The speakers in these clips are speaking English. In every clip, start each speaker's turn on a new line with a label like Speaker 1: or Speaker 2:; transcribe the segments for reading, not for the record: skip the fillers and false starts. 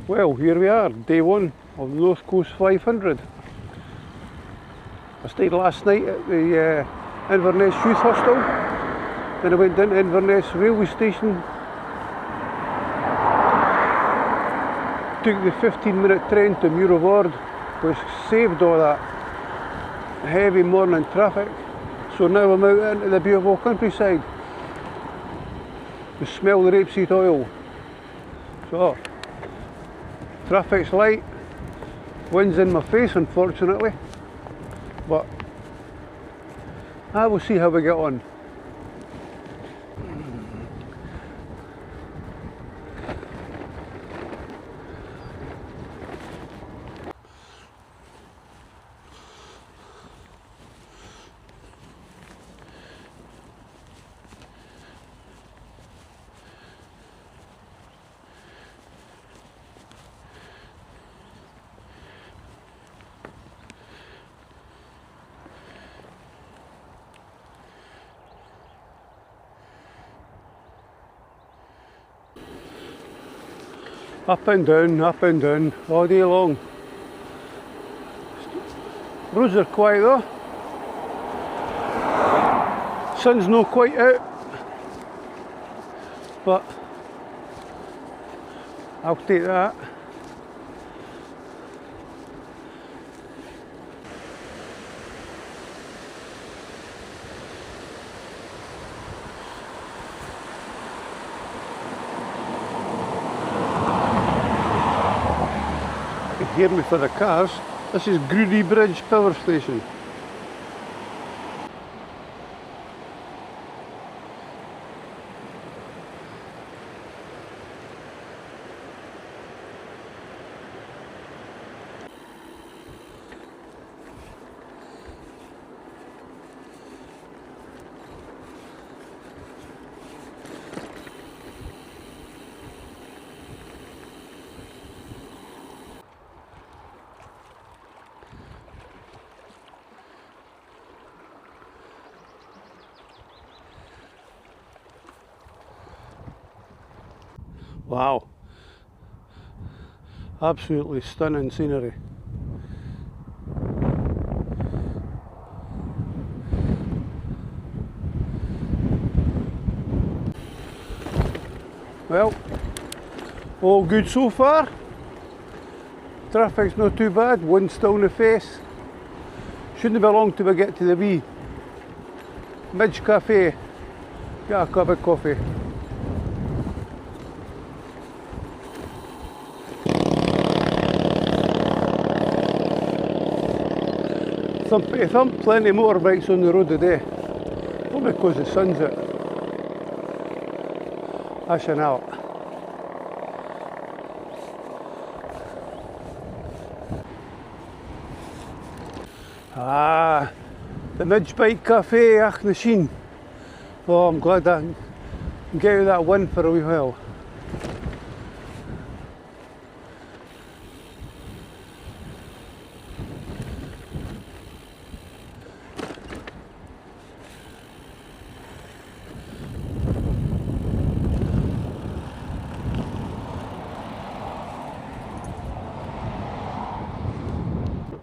Speaker 1: Well, here we are, day one of the North Coast 500. I stayed last night at the Inverness Youth Hostel, then I went down to Inverness railway station, took the 15-minute train to Muirvord, which saved all that heavy morning traffic. So now I'm out into the beautiful countryside. You smell the rapeseed oil. So, traffic's light, wind's in my face unfortunately, but I will see how we get on. Up and down, all day long. Roads are quiet though. Sun's not quite out, but I'll take that. Hear me for the cars. This is Grudy Bridge Power Station. Wow, absolutely stunning scenery. Well, all good so far. Traffic's not too bad, wind's still in the face. Shouldn't be long till we get to the wee Midge Cafe, get a cup of coffee. Plenty of motorbikes on the road today, probably because the sun's out. Ashing out. Ah, the Midge Bike Cafe, Achnashin. Oh, I'm glad I can get out of that wind for a wee while.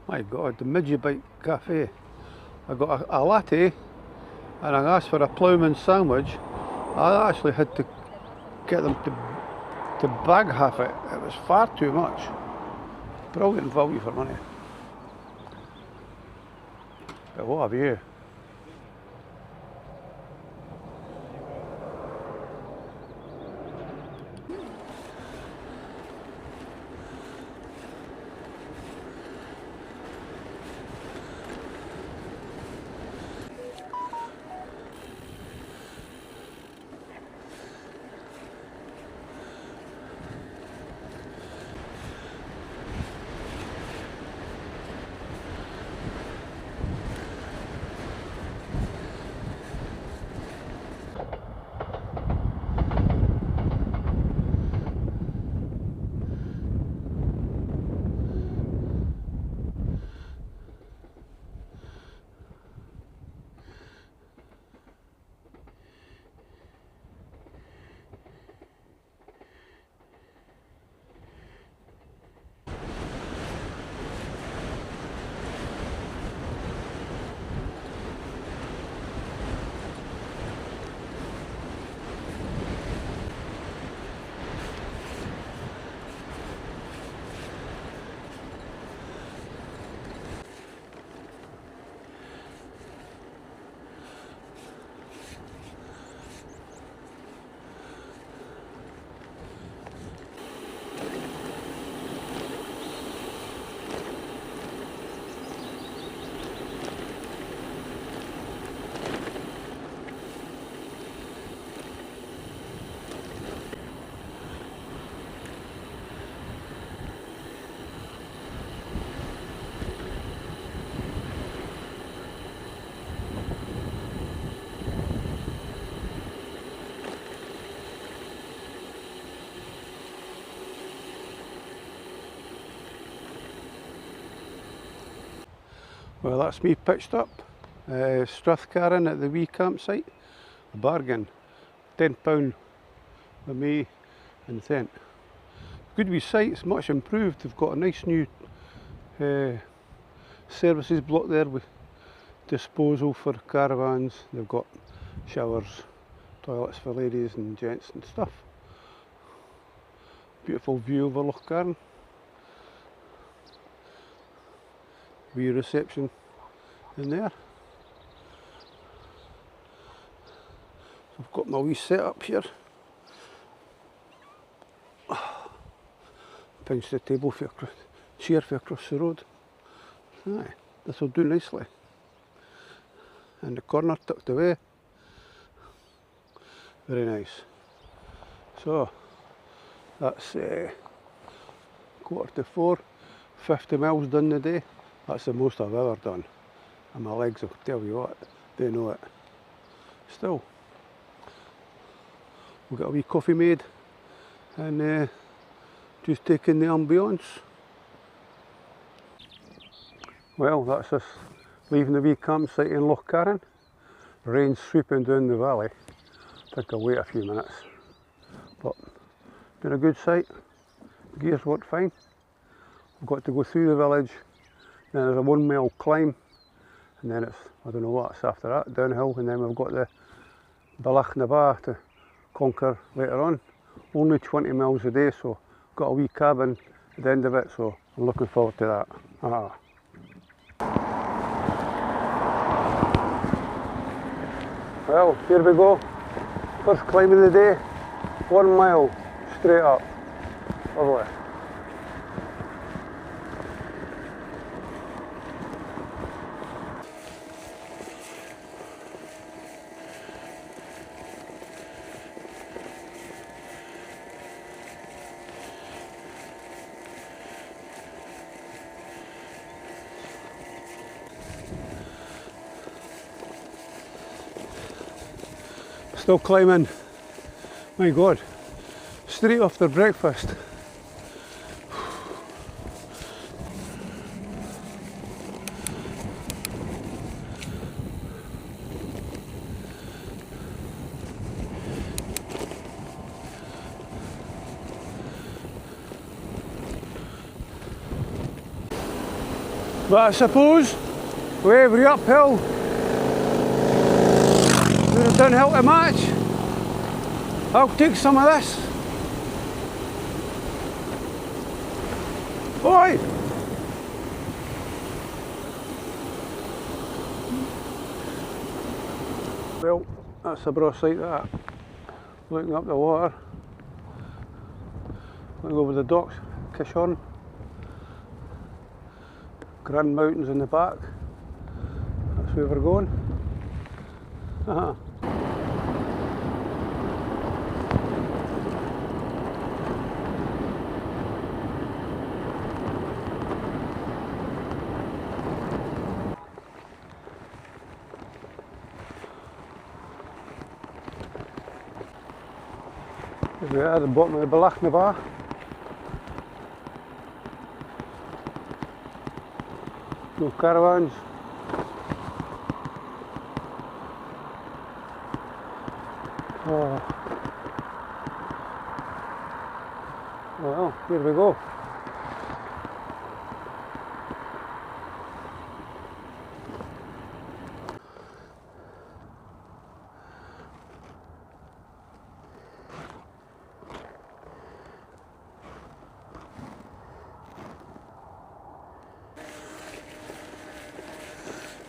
Speaker 1: My God, the Midge Bike Cafe. I got a latte and I asked for a ploughman sandwich. I actually had to get them to bag half it. It was far too much. Brilliant value for money. But what a view. Well, that's me pitched up. Strathcarron at the wee campsite. A bargain. £10 for me and tent. Good wee site, it's much improved. They've got a nice new services block there with disposal for caravans. They've got showers, toilets for ladies and gents and stuff. Beautiful view over Loch Carron. Wee reception in there. I've got my wee setup here. Pinch the table for chair for across the road. Aye, this will do nicely. And the corner tucked away. Very nice. So that's 3:45, 50 miles done the day. That's the most I've ever done. And my legs will tell you what, they know it. Still, we'll get a wee coffee made and just take in the ambience. Well, that's us leaving the wee campsite in Loch Carron. Rain sweeping down the valley. I think I'll wait a few minutes. But been a good sight. Gears worked fine. We've got to go through the village. Then there's a 1 mile climb. And then it's, I don't know what's after that, downhill. And then we've got the Bealach to conquer later on. Only 20 miles a day, so got a wee cabin at the end of it, so I'm looking forward to that. Well, here we go. First climb of the day, 1 mile straight up. Lovely. Still climbing, my God, straight after breakfast. But I suppose, with every uphill, we're downhill to match. I'll take some of this. Oi! Well, that's a braw sight that. Looking up the water. Going over the docks, Kishorn. Grand Mountains in the back. That's where we're going. We're at the bottom of the Bealach. No caravans. Oh. Well, here we go.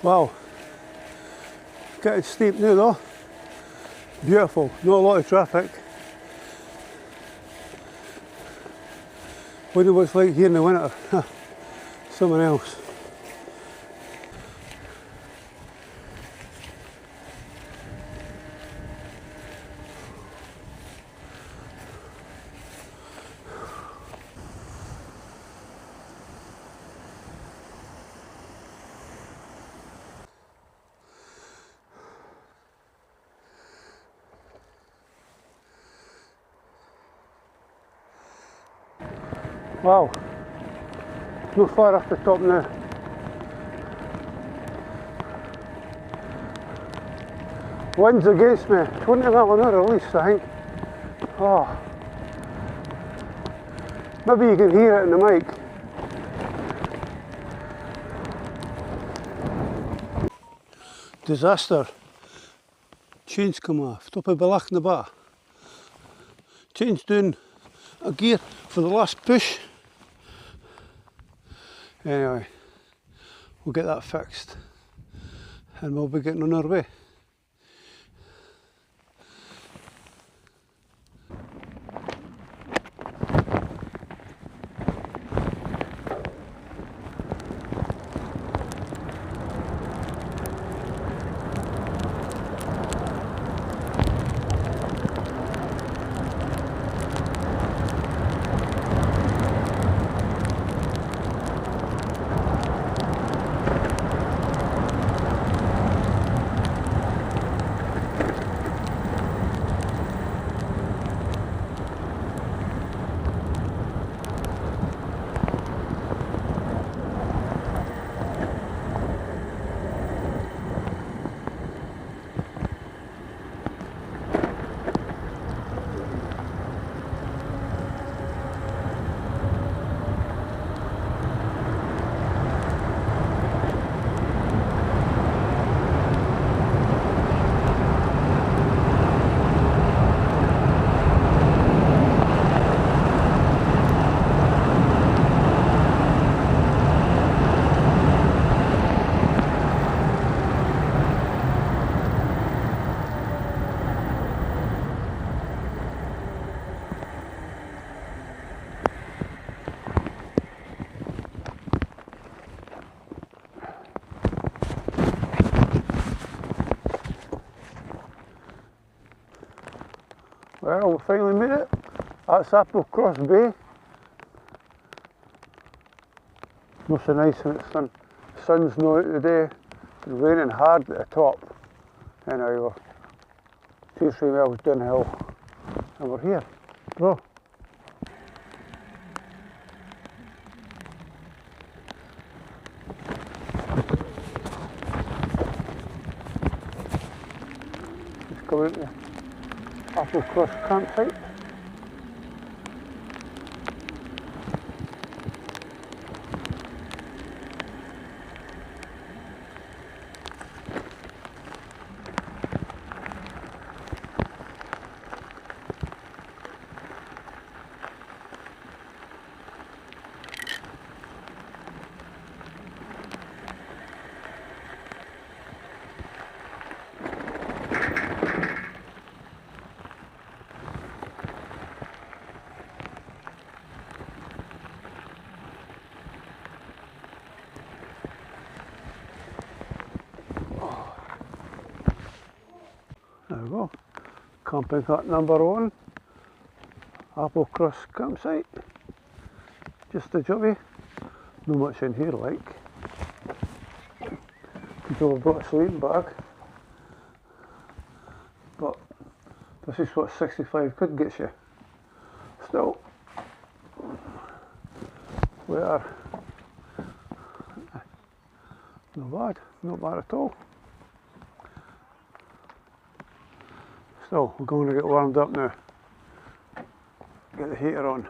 Speaker 1: Wow, getting steep now though. Beautiful, not a lot of traffic. Wonder what it's like here in the winter. Something else. Wow, not far off the top now. Wind's against me. 20 mile an hour at least, I think. Oh. Maybe you can hear it in the mic. Disaster. Chains come off. Top of Bealach na ba. Chains doing a gear for the last push. Anyway, we'll get that fixed and we'll be getting on our way. Well, we finally made it. That's Applecross Bay. Not so nice when it's sun. The sun's not out today. It's raining hard at the top. Anyway, we're 2-3 miles downhill and we're here. Bro. Let's go out there. Applecross campsite. There we go. Camping hut number 1. Applecross campsite. Just a jobby. Not much in here like. People have brought a sleeping bag. But this is what 65 quid gets you. Still, we are not bad at all. So we're going to get warmed up now. Get the heater on.